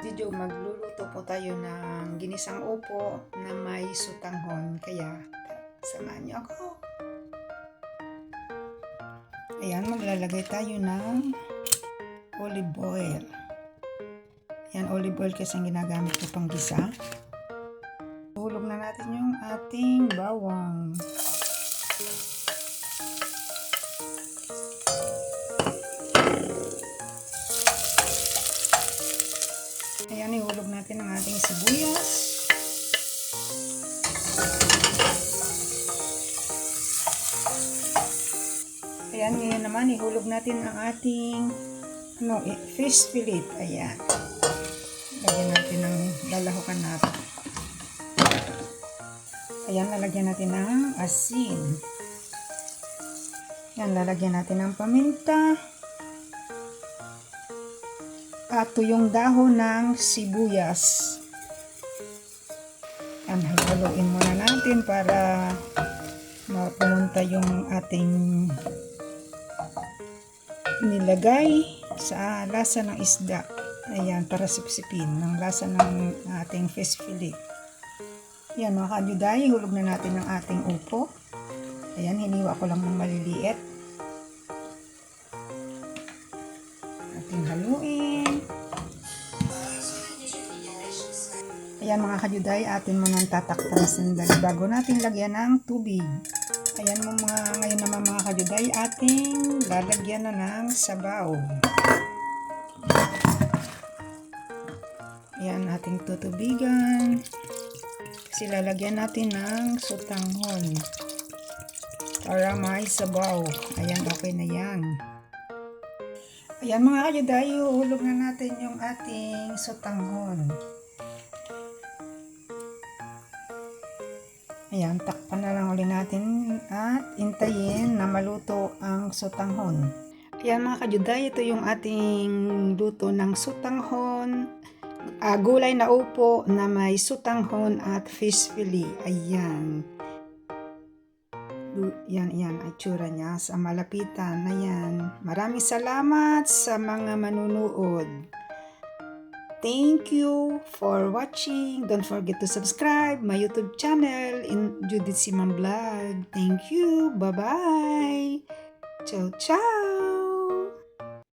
Video, magluluto po tayo ng ginisang upo na may sutanghon. Kaya, samahan niyo ako. Ayan, maglalagay tayo ng olive oil. Ayan, olive oil kasi ang ginagamit ko pang gisa. Hulog na natin yung ating bawang. Ayan, ihulog natin ang ating sibuyas. Ayan, ngayon naman ihulog natin ang ating fish fillet. Ayan. Lagyan natin ng lalahukan natin. Ayan, lalagyan natin ng asin. Ayan, lalagyan natin ng paminta. At yung dahon ng sibuyas. Ayan, haluin muna natin para mapunta yung ating nilagay sa lasa ng isda. Ayan, para sipsipin ng lasa ng ating fish fillet. Ayan mga kadyuday, hulog na natin ang ating upo. Ayan, hiniwa ko lang ng maliliit. Ating haluin. Ayan mga kadyuday, atin muna tatakpan sandali bago natin lagyan ng tubig. Ayan ngayon naman mga kadyuday, ating lalagyan na ng sabaw. Ayan, ating tutubigan. Kasi lalagyan natin ng sutanghon para may sabaw. Ayan, okay na yan. Ayan mga kadyuday, uhulog na natin yung ating sutanghon. Ayan, takpan na lang ulit natin at hintayin na maluto ang sutanghon. Ayan mga kadyuday, ito yung ating luto ng sutanghon. Gulay na upo na may sutanghon at fish fillet. Ayan. Yan, ay tsura niya sa malapitan. Ayan. Maraming salamat sa mga manunood. Thank you for watching. Don't forget to subscribe my YouTube channel in Judith Simon Vlog. Thank you. Bye-bye. Ciao, ciao.